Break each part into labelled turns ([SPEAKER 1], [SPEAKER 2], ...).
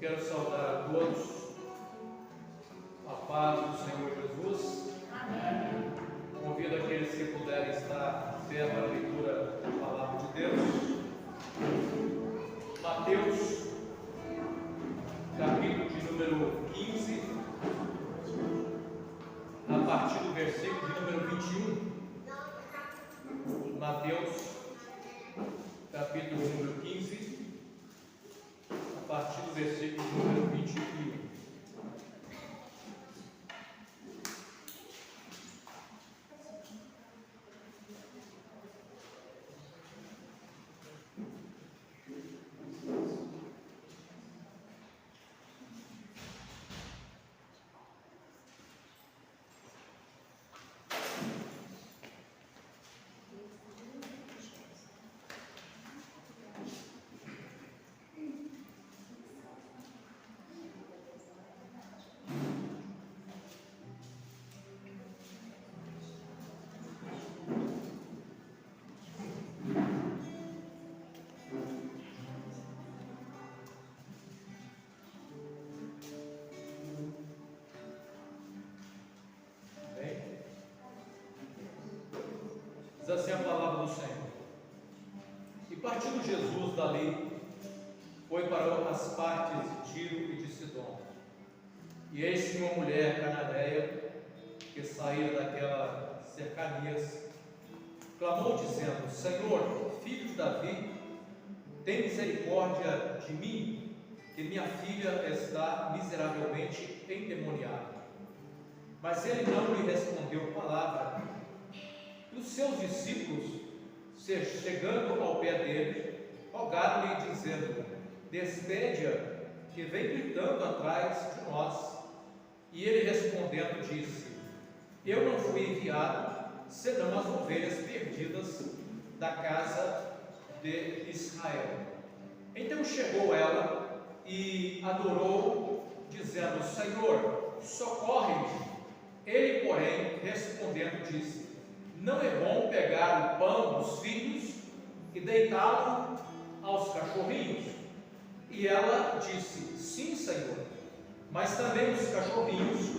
[SPEAKER 1] quero saudar a todos a paz do Senhor Jesus. Amém. Convido aqueles que puderem estar de pé para a leitura da palavra de Deus. Mateus, capítulo de número 15, a partir do versículo de número 21. Mateus, capítulo de número 15, a partir do versículo de número 21. Diz assim a palavra do Senhor. E partindo Jesus dali, foi para as partes de Tiro e de Sidom. E eis que uma mulher cananeia, que saíra daquelas cercanias, clamou dizendo: Senhor, filho de Davi, tem misericórdia de mim, que minha filha está miseravelmente endemoniada. Mas ele não lhe respondeu palavra. Os seus discípulos, chegando ao pé dele, rogaram-lhe, dizendo: despede-a, que vem gritando atrás de nós. E ele respondendo disse: eu não fui enviado, senão as ovelhas perdidas da casa de Israel. Então chegou ela e adorou, dizendo: Senhor, socorre-me. Ele, porém, respondendo, disse: não é bom pegar o pão dos filhos e deitá-lo aos cachorrinhos. E ela disse: sim, Senhor, mas também os cachorrinhos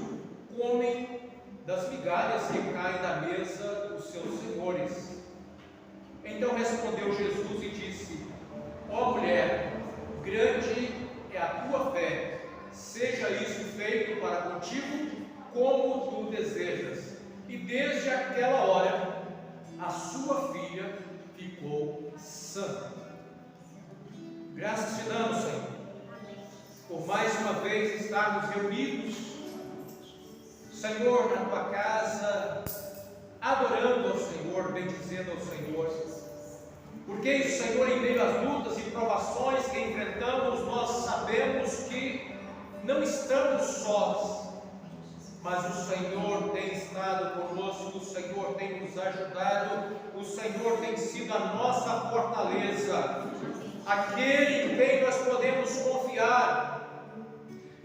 [SPEAKER 1] comem das migalhas que caem da mesa dos seus senhores. Então respondeu Jesus e disse: ó mulher, grande é a tua fé, seja isso feito para contigo como tu desejas. E desde aquela hora, a sua filha ficou sã. Graças te damos, Senhor, por mais uma vez estarmos reunidos, Senhor, na tua casa, adorando ao Senhor, bendizendo ao Senhor. Porque, Senhor, em meio às lutas e provações que enfrentamos, nós sabemos que não estamos sós, mas o Senhor tem estado conosco, o Senhor tem nos ajudado, o Senhor tem sido a nossa fortaleza, aquele em quem nós podemos confiar.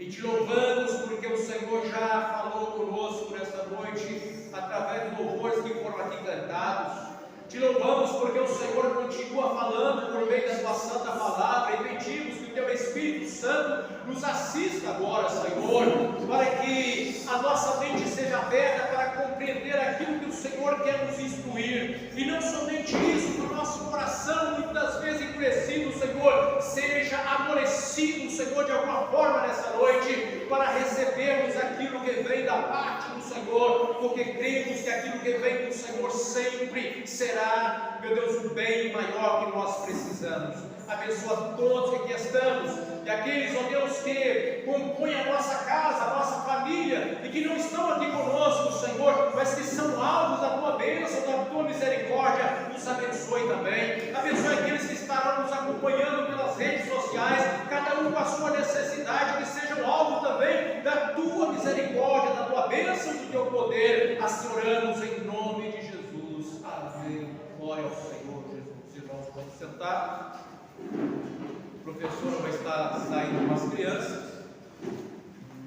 [SPEAKER 1] E te louvamos porque o Senhor já falou conosco nesta noite, através de louvores que foram aqui cantados. Te louvamos porque o Senhor continua falando por meio da tua santa palavra, e pedimos que o teu Espírito Santo nos assista agora, Senhor, para que a nossa mente seja aberta para compreender aquilo que o Senhor quer nos instruir, e não somente isso, que o nosso coração, muitas vezes endurecido, Senhor, seja amolecido, Senhor, de alguma forma nessa noite, para recebermos aquilo que vem da parte do Senhor, porque cremos que aquilo que vem do Senhor sempre será, meu Deus, o bem maior que nós precisamos. Abençoa todos que aqui estamos, e aqueles, ó Deus, que compõem a nossa casa, a nossa família, e que não estão aqui conosco, Senhor, mas que são alvos da tua bênção, da tua misericórdia. Nos abençoe também. Abençoe aqueles que estarão nos acompanhando pelas redes sociais, cada um com a sua necessidade, que sejam alvo também da tua misericórdia, da tua bênção, do teu poder. Assim oramos em nome de Jesus. Amém. Glória ao Senhor Jesus. Os irmãos podem sentar. O professor vai estar saindo com as crianças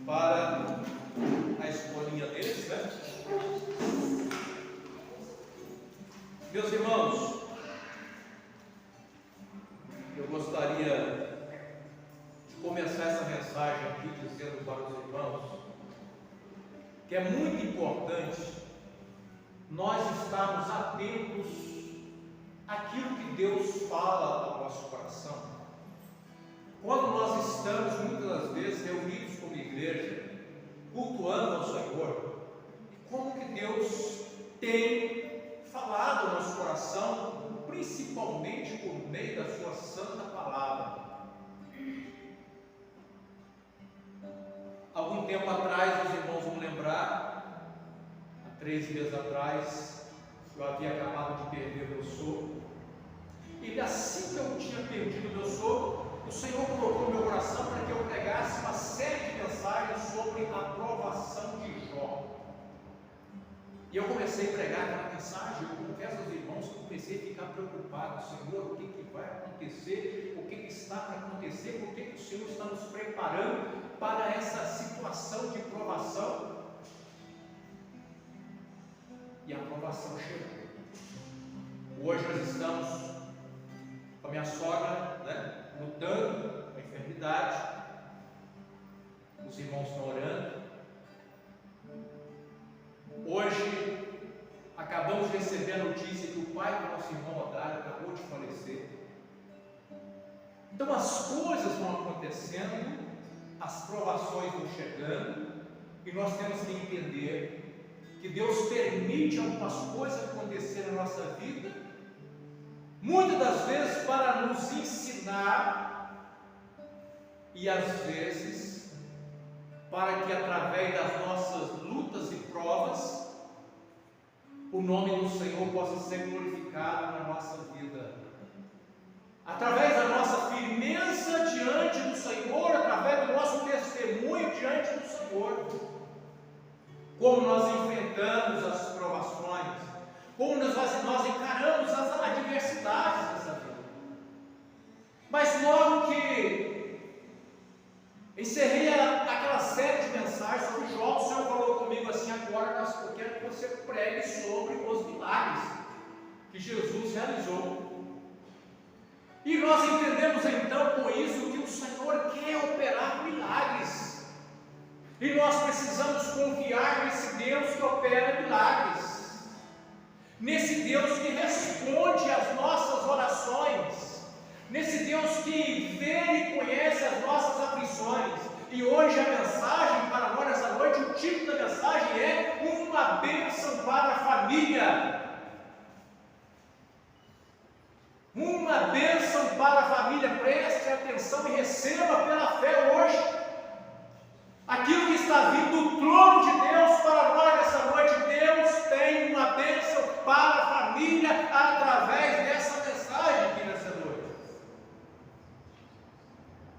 [SPEAKER 1] para a escolinha deles, né? Meus irmãos, eu gostaria de começar essa mensagem que é muito importante nós estarmos atentos àquilo que Deus fala ao nosso coração. Quando nós estamos muitas das vezes reunidos como igreja, cultuando ao Senhor, como que Deus tem falado ao nosso coração, principalmente por meio da sua santa palavra. Algum tempo atrás, os irmãos vão lembrar, há 3 meses atrás, eu havia acabado de perder meu sogro, e assim que eu tinha perdido meu sogro, o Senhor colocou no meu coração para que eu pregasse uma série de mensagens sobre a provação de Jó. E eu comecei a pregar aquela mensagem. Eu confesso aos irmãos que eu comecei a ficar preocupado. Senhor, o que vai acontecer? O que está para acontecer? Por que o Senhor está nos preparando para essa situação de provação? E a provação chegou. Hoje nós estamos com a minha sogra, lutando com a enfermidade. Os irmãos estão orando. Hoje acabamos de receber a notícia que o pai do nosso irmão Odário acabou de falecer. Então as coisas vão acontecendo, as provações vão chegando, e nós temos que entender que Deus permite algumas coisas acontecerem na nossa vida, muitas das vezes para nos ensinar, e às vezes para que através das nossas lutas e provas, o nome do Senhor possa ser glorificado na nossa vida. Através da nossa firmeza diante do Senhor, através do nosso testemunho diante do Senhor, como nós enfrentamos as provações, como nós encaramos as adversidades dessa vida. Mas logo que encerrei aquela série de mensagens sobre Jó, o Senhor falou comigo assim: agora eu quero que você pregue sobre os milagres que Jesus realizou. E nós entendemos então com isso que o Senhor quer operar milagres, e nós precisamos confiar nesse Deus que opera milagres, nesse Deus que responde às nossas orações, nesse Deus que vê e conhece as nossas aflições. E hoje a mensagem para nós nessa noite, o título da mensagem é uma bênção para a família. Uma bênção para a família. Preste atenção e receba pela fé hoje aquilo que está vindo do trono de Deus para nós nessa noite. Deus tem uma bênção para a família através dessa mensagem aqui nessa noite.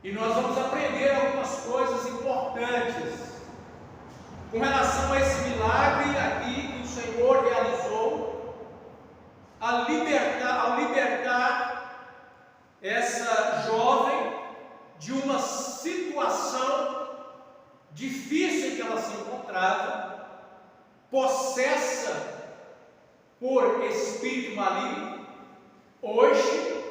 [SPEAKER 1] E nós vamos aprender algumas coisas importantes com relação a esse milagre aqui que o Senhor realizou, ao libertar essa jovem de uma situação difícil que ela se encontrava, possessa por espírito maligno. Hoje,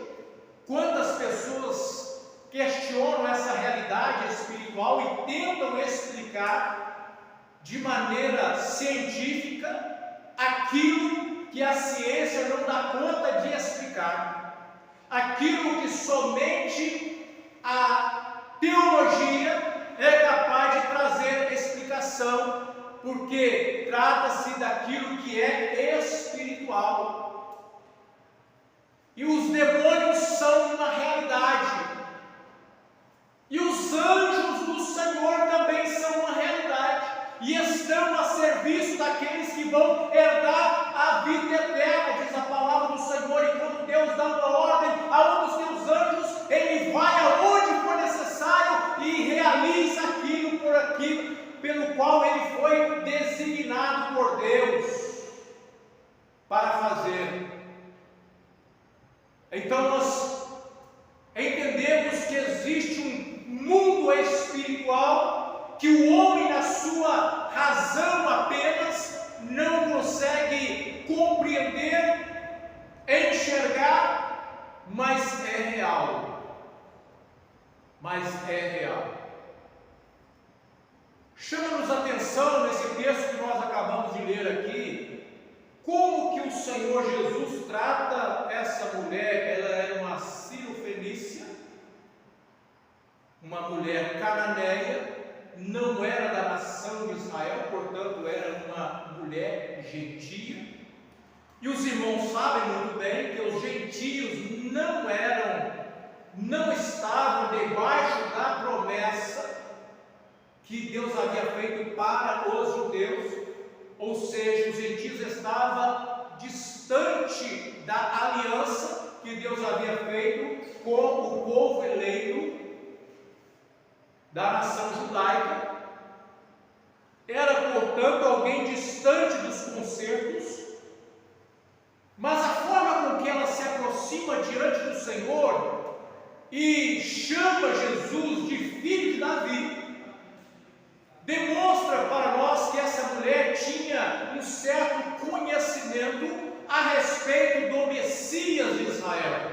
[SPEAKER 1] quantas pessoas questionam essa realidade espiritual e tentam explicar de maneira científica aquilo que a ciência não dá conta de explicar, aquilo que somente a teologia é capaz de trazer explicação, porque trata-se daquilo que é espiritual. E os demônios são uma realidade, e os anjos do Senhor também são uma realidade, e estão a serviço daqueles que vão herdar a vida eterna, diz a palavra do Senhor. E quando Deus dá uma ordem a um dos seus anjos, ele vai aonde for necessário e realiza aquilo pelo qual ele foi designado por Deus para fazer. Então nós entendemos que existe um mundo espiritual que o homem, na sua razão apenas, não consegue compreender, enxergar, mas é real. Chama-nos a atenção nesse texto que nós acabamos de ler aqui, como que o Senhor Jesus trata essa mulher. Ela era uma sírio-fenícia, uma mulher cananeia, não era da nação de Israel, portanto era uma mulher gentia. E os irmãos sabem muito bem que os gentios não estavam debaixo da promessa que Deus havia feito para os judeus, ou seja, os gentios estavam distante da aliança que Deus havia feito com o povo eleito da nação judaica. Era, portanto, alguém distante dos concertos, mas a forma com que ela se aproxima diante do Senhor e chama Jesus de filho de Davi, demonstra para nós que essa mulher tinha um certo conhecimento a respeito do Messias de Israel.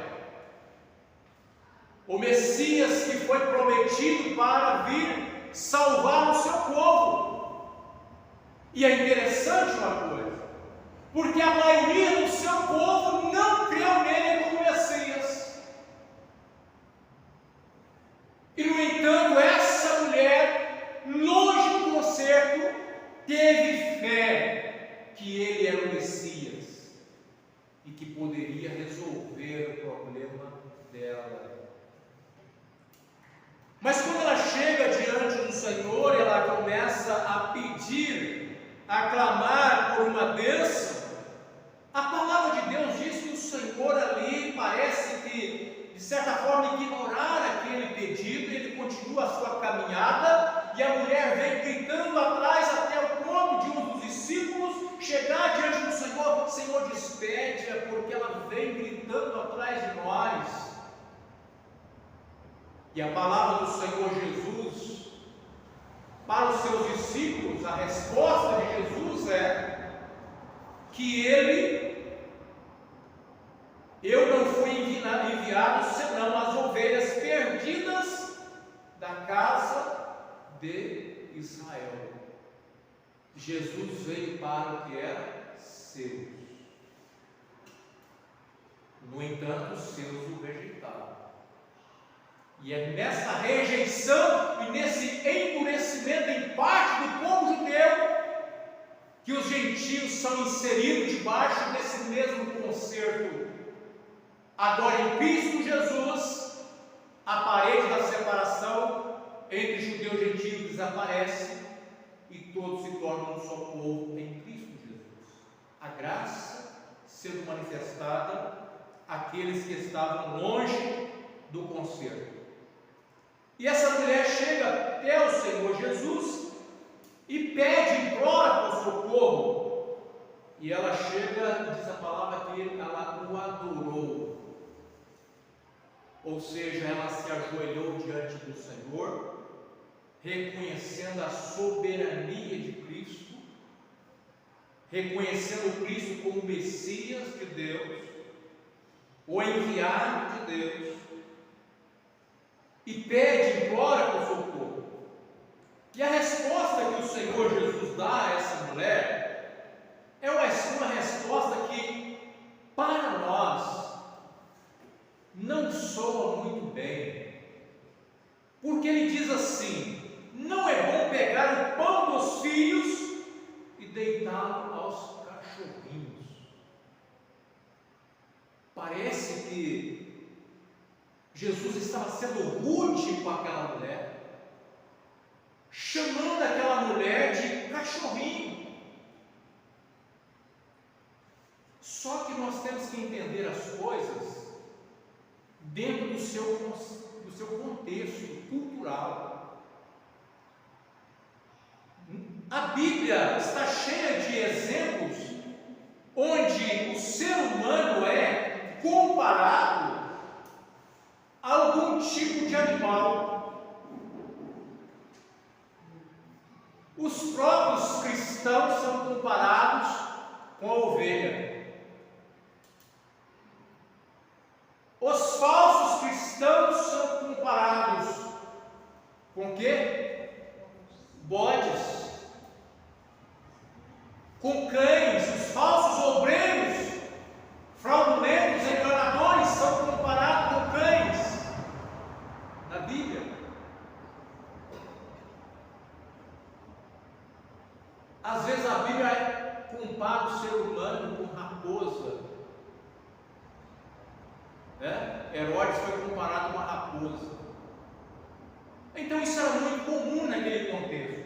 [SPEAKER 1] O Messias que foi prometido para vir salvar o seu povo. E é interessante uma coisa, porque a maioria do seu povo não creu nele como Messias. E no entanto, essa mulher, longe do concerto, teve fé que ele era o Messias e que poderia resolver o problema dela. Mas quando ela chega diante do Senhor, ela começa a pedir, a clamar por uma bênção. A palavra de Deus diz que o Senhor ali parece que, de certa forma, ignorar aquele pedido. Ele continua a sua caminhada e a mulher vem gritando atrás até o ponto de um dos discípulos chegar diante do Senhor: Senhor, despede-a, porque ela vem gritando atrás de nós. E a palavra do Senhor Jesus para os seus discípulos, a resposta de Jesus é que eu não fui enviado senão as ovelhas perdidas da casa de Israel. Jesus veio para o que era seu. No entanto, os seus o rejeitaram. E é nessa rejeição e nesse endurecimento em parte do povo judeu que os gentios são inseridos debaixo desse mesmo concerto. Agora, em Cristo Jesus, a parede da separação entre judeu e gentio desaparece e todos se tornam um só povo em Cristo Jesus. A graça sendo manifestada àqueles que estavam longe do concerto. E essa mulher chega até o Senhor Jesus e pede, implora por socorro. E ela chega e diz a palavra que ela o adorou. Ou seja, ela se ajoelhou diante do Senhor, reconhecendo a soberania de Cristo, reconhecendo Cristo como o Messias de Deus, o enviado de Deus, e pede, implora por socorro. E a resposta que o Senhor Jesus dá a essa mulher é uma resposta que, para nós, não soa muito bem, porque ele diz assim: não é bom pegar o pão dos filhos e deitá-lo aos cachorrinhos. Parece que Jesus estava sendo rude com aquela mulher, chamando aquela mulher de cachorrinho. Só que nós temos que entender as coisas dentro do seu contexto cultural. A Bíblia está cheia de exemplos onde o ser humano é comparado a algum tipo de animal. Os próprios cristãos são comparados com a ovelha. Os falsos cristãos são comparados com o quê? Bodes. Herodes foi comparado a uma raposa. Então isso era muito comum naquele contexto.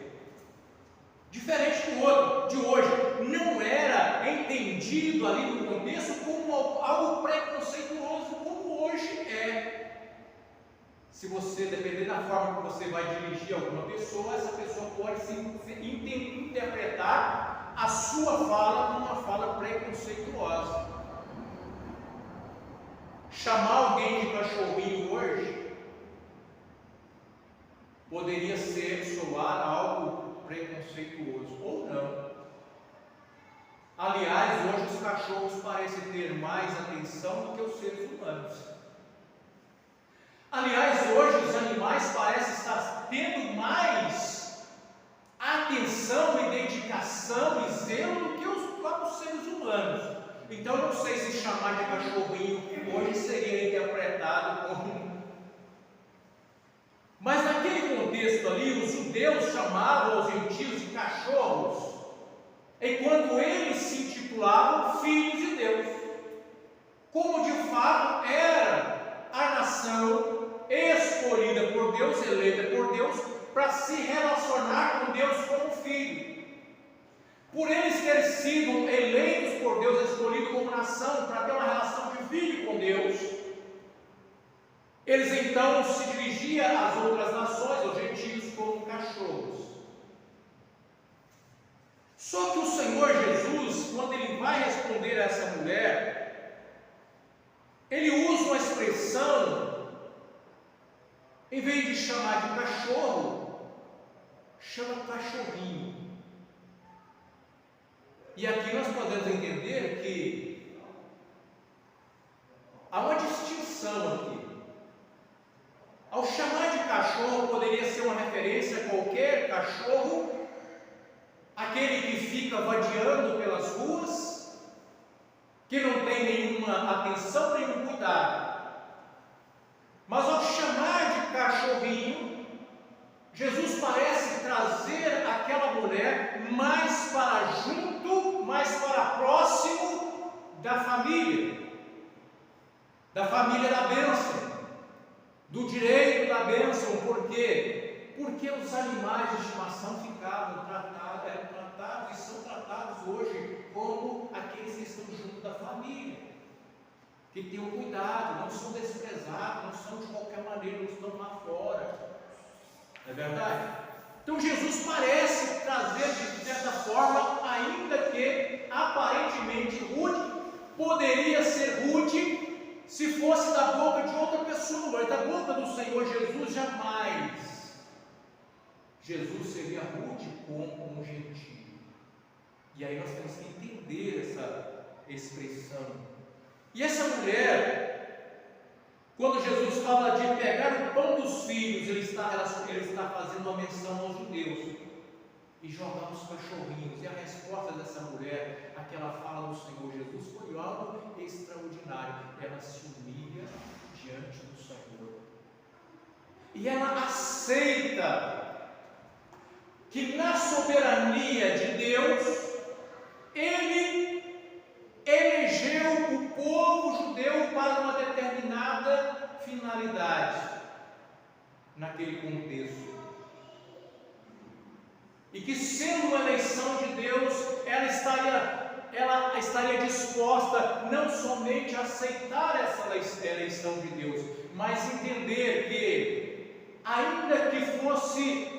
[SPEAKER 1] Diferente do outro, de hoje, não era entendido ali no contexto como algo preconceituoso, como hoje é. Se você, dependendo da forma que você vai dirigir alguma pessoa, essa pessoa pode interpretar a sua fala como uma fala preconceituosa. Chamar alguém de cachorrinho hoje poderia soar algo preconceituoso, ou não. Aliás, hoje os cachorros parecem ter mais atenção do que os seres humanos. Aliás, hoje os animais parecem estar tendo mais atenção e dedicação e zelo do que os próprios seres humanos. Então, não sei se chamar de cachorrinho hoje seria interpretado como... Mas naquele contexto ali, os judeus chamavam os gentios de cachorros, enquanto eles se intitulavam filhos de Deus, como de fato era a nação escolhida por Deus, eleita por Deus, para se relacionar com Deus como filho. Por eles terem sido eleitos por Deus, escolhidos como nação, para ter uma relação de filho com Deus, eles então se dirigiam às outras nações, aos gentios, como cachorros. Só que o Senhor Jesus, quando ele vai responder a essa mulher, ele usa uma expressão, em vez de chamar de cachorro, chama cachorrinho. E aqui nós podemos entender que há uma distinção aqui. Ao chamar de cachorro, poderia ser uma referência a qualquer cachorro, aquele que fica vadiando pelas ruas, que não tem nenhuma atenção, nenhum cuidado. Mas ao chamar de cachorrinho, Jesus parece trazer aquela mulher mais para junto, mais para próximo da família da bênção, do direito da bênção. Por quê? Porque os animais de estimação eram tratados e são tratados hoje como aqueles que estão junto da família, que têm um cuidado, não são desprezados, não são de qualquer maneira, não estão lá fora. Não é verdade? Então Jesus parece trazer, de certa forma, ainda que aparentemente rude, poderia ser rude se fosse da boca de outra pessoa, mas da boca do Senhor Jesus jamais. Jesus seria rude com um gentio. E aí nós temos que entender essa expressão. E essa mulher, quando Jesus fala de pegar o pão dos filhos, ele está fazendo uma menção aos judeus e jogar os cachorrinhos. E a resposta dessa mulher, aquela fala do Senhor Jesus, foi algo extraordinário. Ela se humilha diante do Senhor e ela aceita que na soberania de Deus Ele elegeu o povo judeu para uma determinada finalidade naquele contexto. E que, sendo uma eleição de Deus, ela estaria disposta não somente a aceitar essa eleição de Deus, mas entender que, ainda que fosse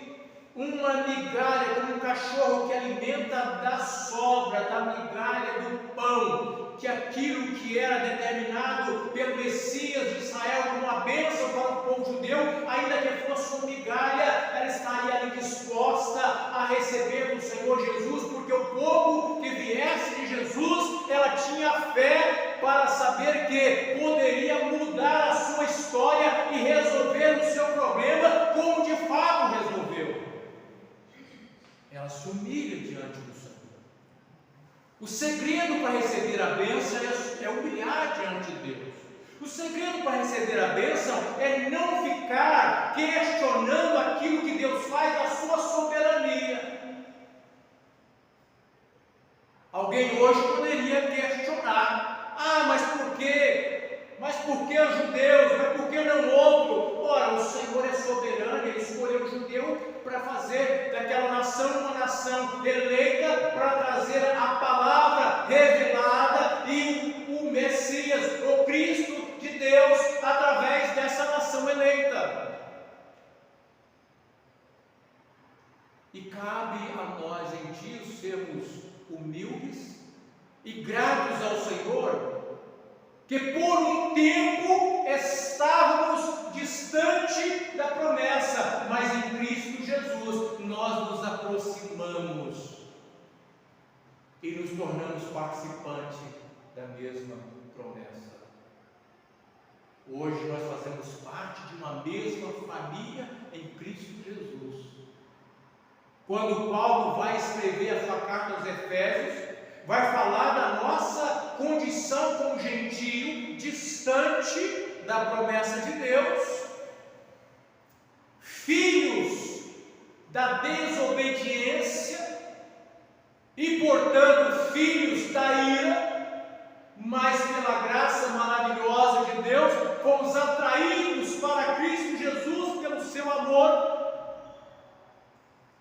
[SPEAKER 1] uma migalha, como um cachorro que alimenta da sobra, da migalha do pão, que aquilo que era determinado pelo Messias de Israel como uma bênção para o povo judeu, ainda que fosse uma migalha, ela estaria ali disposta a receber do Senhor Jesus, porque o povo que viesse de Jesus, ela tinha fé para saber que poderia mudar a sua história e resolver o seu problema, como de fato resolveu. Ela se humilha diante do Senhor. O segredo para receber a bênção é humilhar diante de Deus. O segredo para receber a bênção é não ficar questionando aquilo que Deus faz da sua soberania. Alguém hoje poderia questionar: mas por quê? Mas por que os judeus uma nação eleita para trazer a palavra revelada e o Messias, o Cristo de Deus, através dessa nação eleita. E cabe a nós, gentios, sermos humildes e gratos ao Senhor, que por um tempo estávamos distante da promessa, mas em Cristo Jesus nós nos aproximamos e nos tornamos participantes da mesma promessa. Hoje nós fazemos parte de uma mesma família em Cristo Jesus. Quando Paulo vai escrever a sua carta aos Efésios, vai falar da nossa condição como gentio, distante da promessa de Deus, filhos da desobediência e, portanto, filhos da ira, mas pela graça maravilhosa de Deus, fomos atraídos para Cristo Jesus pelo seu amor.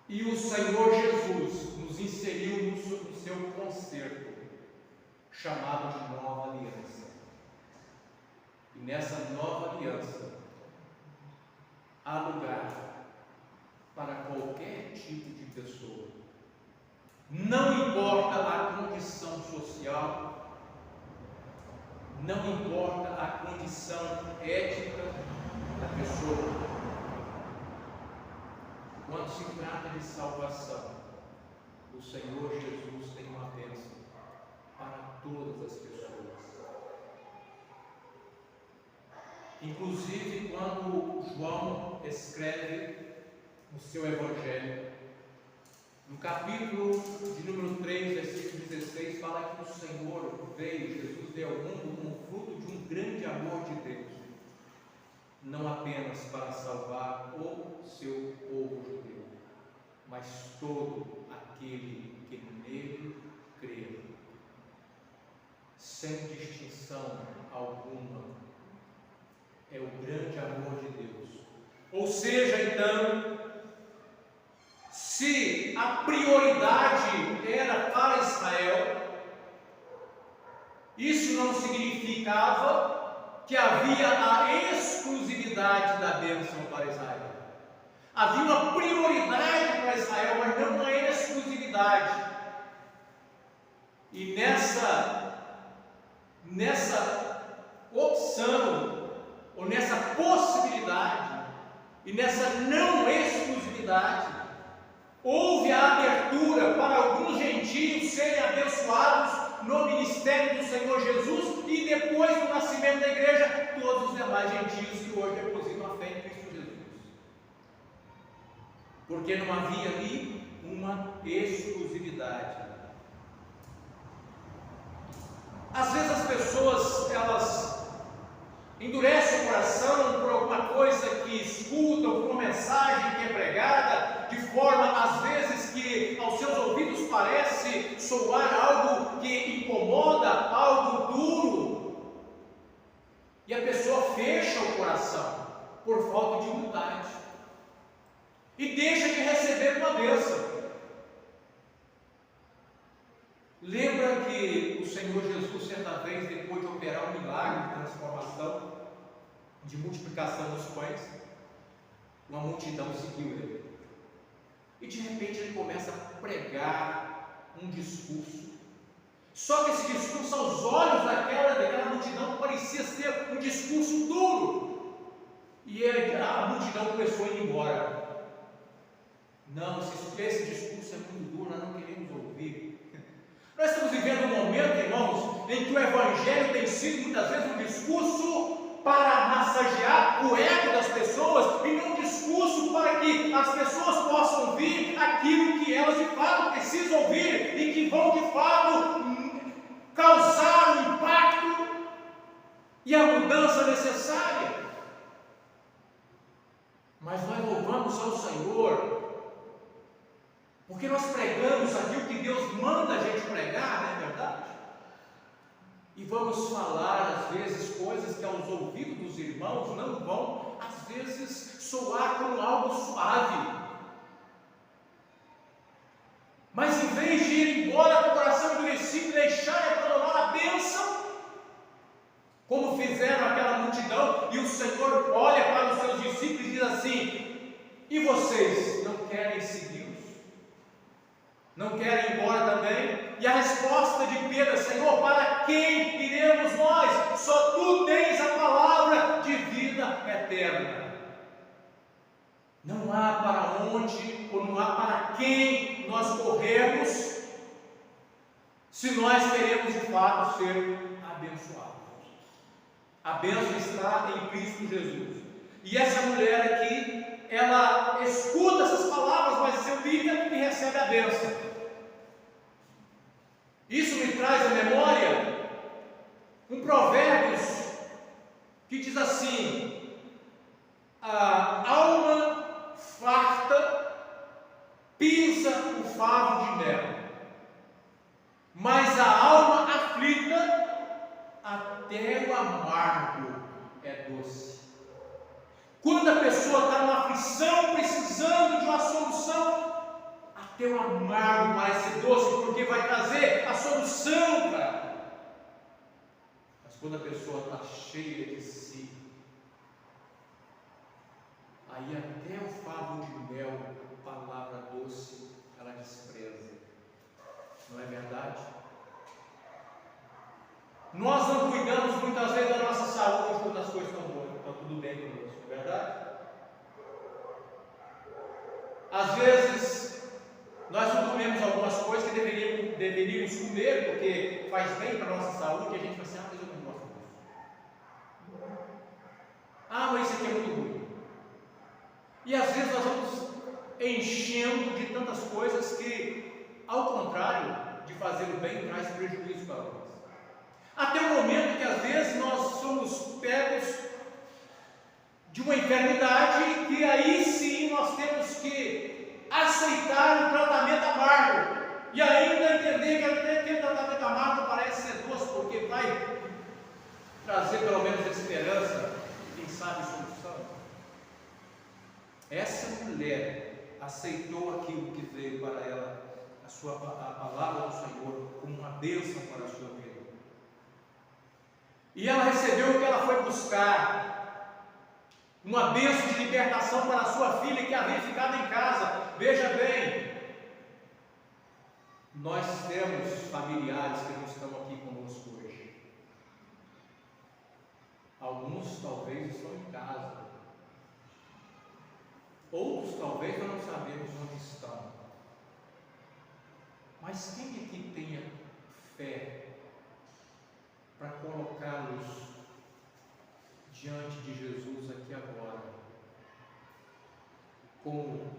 [SPEAKER 1] E o Senhor Jesus nos inseriu no seu concerto, chamado de nova aliança. E nessa nova aliança, há lugar para qualquer tipo de pessoa. Não importa a condição social, não importa a condição ética da pessoa. Quando se trata de salvação, o Senhor Jesus tem uma bênção para todas as pessoas. Inclusive, quando João escreve o seu Evangelho, no capítulo de número 3, versículo 16, fala que o Senhor veio, Jesus veio ao mundo como fruto de um grande amor de Deus, não apenas para salvar o seu povo judeu, mas todo aquele que nele crê, sem distinção alguma. É o grande amor de Deus. Ou seja, então, se a prioridade era para Israel, isso não significava que havia a exclusividade da bênção para Israel. Havia uma prioridade para Israel, mas não uma exclusividade. E nessa opção, ou nessa possibilidade, e nessa não exclusividade, houve a abertura para alguns gentios serem abençoados no ministério do Senhor Jesus, e depois do nascimento da igreja, todos os demais gentios que hoje depositam a fé em Cristo Jesus. Porque não havia ali uma exclusividade. Às vezes as pessoas, elas endurecem o coração por alguma coisa que escutam, por uma mensagem que é pregada, de forma, às vezes, que aos seus ouvidos parece soar algo que incomoda, algo duro, e a pessoa fecha o coração por falta de humildade e deixa de receber uma bênção. Lembra que o Senhor Jesus, certa vez, depois de operar um milagre de transformação, de multiplicação dos pães, uma multidão seguiu ele. E de repente ele começa a pregar um discurso. Só que esse discurso, aos olhos daquela multidão, parecia ser um discurso duro. E a multidão começou a ir embora. Não, esse discurso é muito duro, nós não queremos ouvir. Nós estamos vivendo um momento, irmãos, em que o Evangelho tem sido muitas vezes um discurso para massagear o ego das pessoas, e não um discurso para que as pessoas possam ouvir aquilo que elas de fato precisam ouvir e que vão de fato causar o impacto e a mudança necessária. Mas nós louvamos ao Senhor porque nós pregamos aquilo que Deus manda a gente pregar, não é verdade? E vamos falar, às vezes, coisas que aos ouvidos dos irmãos não vão, às vezes, soar como algo suave. assim: e vocês não querem segui-los? Não querem ir embora também? E a resposta de Pedro: Senhor, para quem iremos nós? Só tu tens a palavra de vida eterna. Não há para onde, ou não há para quem nós corremos, se nós queremos de fato ser abençoados. A bênção está em Cristo Jesus. E essa mulher aqui, ela escuta essas palavras, mas se humilha e recebe a bênção. Isso me traz à memória um Provérbios que diz assim: a alma farta pisa o favo de mel, mas a alma aflita, até o amargo é doce. Quando a pessoa está numa aflição, precisando de uma solução, até o amargo parece ser doce, porque vai trazer a solução para ela. Mas quando a pessoa está cheia de si, aí até o favo de mel, palavra doce, ela despreza. Não é verdade? Nós não cuidamos muitas vezes da nossa saúde quando as coisas estão boas, está tudo bem conosco, não é verdade? Às vezes, nós não comemos algumas coisas que deveríamos comer, porque faz bem para a nossa saúde, e a gente fala assim: mas eu não gosto disso. Mas isso aqui é muito ruim. E às vezes nós vamos enchendo de tantas coisas que, ao contrário de fazer o bem, traz prejuízo para nós. Até o momento que às vezes nós somos pegos de uma enfermidade, que aí sim nós temos que aceitar o tratamento amargo, e ainda entender que aquele tratamento amargo parece ser doce, porque vai trazer pelo menos esperança, quem sabe solução. Essa mulher aceitou aquilo que veio para ela, a palavra do Senhor, como uma bênção para a sua vida. E ela recebeu o que ela foi buscar, uma bênção de libertação para a sua filha que havia ficado em casa. Veja bem, nós temos familiares que não estão aqui conosco hoje. Alguns talvez estão em casa, outros talvez nós não sabemos onde estão. Mas quem aqui tenha fé para colocá-los diante de Jesus aqui agora, como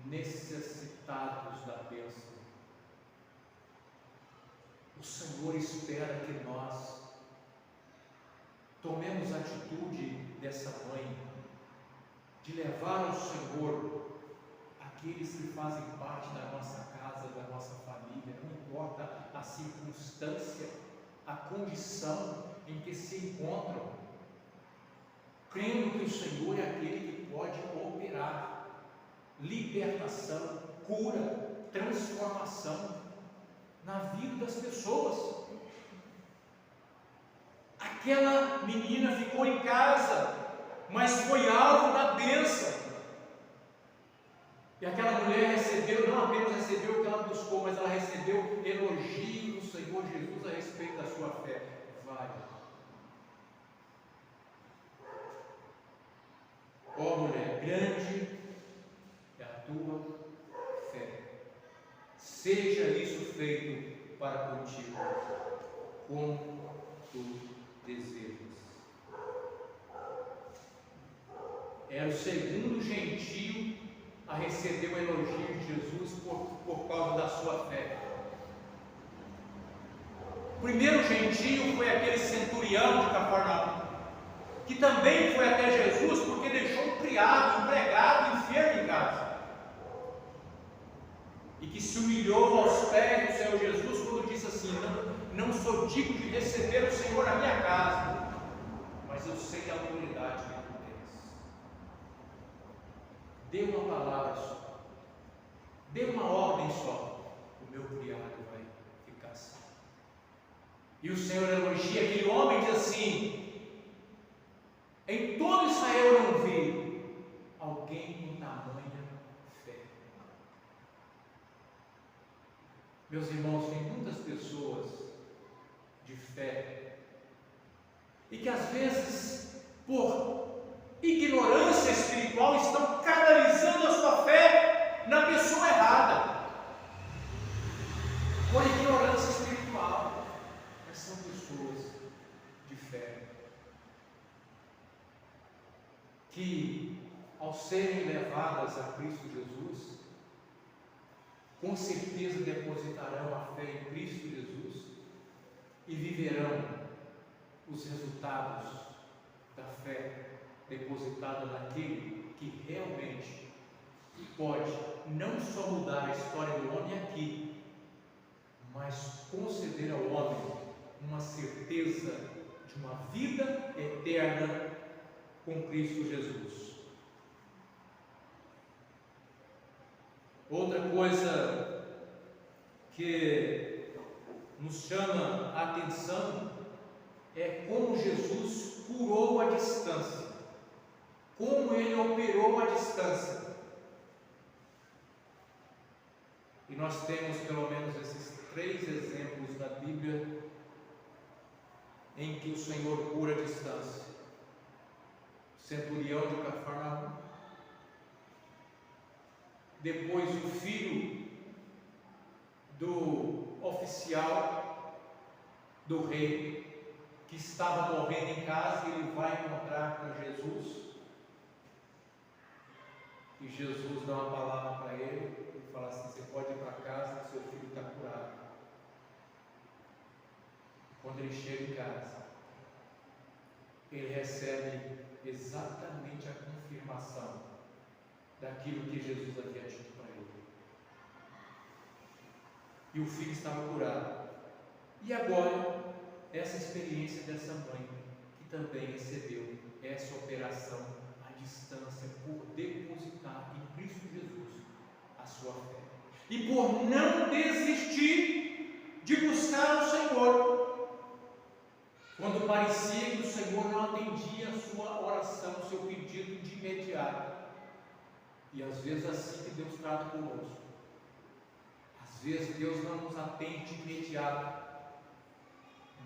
[SPEAKER 1] necessitados da bênção? O Senhor espera que nós tomemos a atitude dessa mãe, de levar ao Senhor aqueles que fazem parte da nossa casa, da nossa família, não importa a circunstância, a condição em que se encontram, crendo que o Senhor é aquele que pode operar libertação, cura, transformação na vida das pessoas. Aquela menina ficou em casa, mas foi alvo da bênção. E aquela mulher recebeu, não apenas recebeu o que ela buscou, mas ela recebeu elogio do Senhor Jesus a respeito da sua fé. Vai. Ó mulher, grande é a tua fé. Seja isso feito para contigo, como tu desejas. Era o segundo gentio a receber o elogio de Jesus por causa da sua fé. O primeiro gentio foi aquele centurião de Cafarnaum, que também foi até Jesus porque deixou um criado, um empregado enfermo em casa, e que se humilhou aos pés do Senhor Jesus quando disse assim: não sou digno de receber o Senhor na minha casa, mas eu sei a autoridade que tu tens. Dê uma palavra só, dê uma ordem só, o meu criado vai ficar assim. E o Senhor elogia aquele homem e diz assim: em todo Israel eu não vi alguém com tamanha fé. Meus irmãos, tem muitas pessoas de fé e que às vezes, por ignorância espiritual, estão canalizando a sua fé na pessoa errada. Por ignorância espiritual, mas são pessoas de fé que, ao serem levadas a Cristo Jesus, com certeza depositarão a fé em Cristo Jesus e viverão os resultados da fé depositada naquele que realmente pode não só mudar a história do homem aqui, mas conceder ao homem uma certeza de uma vida eterna com Cristo Jesus. Outra coisa que nos chama a atenção é como Jesus curou a distância, como Ele operou a distância. E nós temos pelo menos esses 3 exemplos na Bíblia em que o Senhor cura a distância. O centurião de Cafarnaum, depois o filho do oficial do rei, que estava morrendo em casa, e ele vai encontrar com Jesus, e Jesus dá uma palavra para ele, e fala assim: você pode ir para casa, que seu filho está curado. Quando ele chega em casa, ele recebe exatamente a confirmação daquilo que Jesus havia dito para ele. E o filho estava curado. E agora, essa experiência dessa mãe, que também recebeu essa operação à distância, por depositar em Cristo Jesus a sua fé, e por não desistir de buscar o Senhor, quando parecia que o Senhor não atendia a sua oração, o seu pedido de imediato. E às vezes é assim que Deus trata conosco. Às vezes Deus não nos atende de imediato,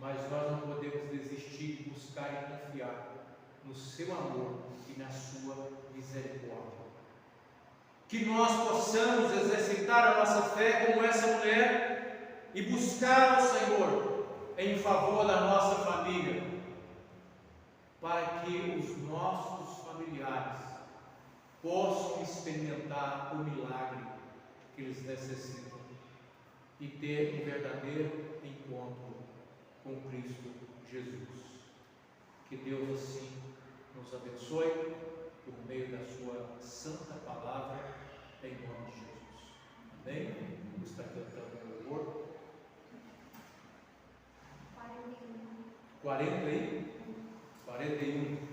[SPEAKER 1] mas nós não podemos desistir de buscar e confiar no seu amor e na sua misericórdia. Que nós possamos exercitar a nossa fé como essa mulher e buscar o Senhor em favor da nossa família, para que os nossos familiares possam experimentar o milagre que eles necessitam e ter um verdadeiro encontro com Cristo Jesus. Que Deus assim nos abençoe por meio da sua santa palavra, em nome de Jesus. Amém? Vamos estar cantando o louvor. 41.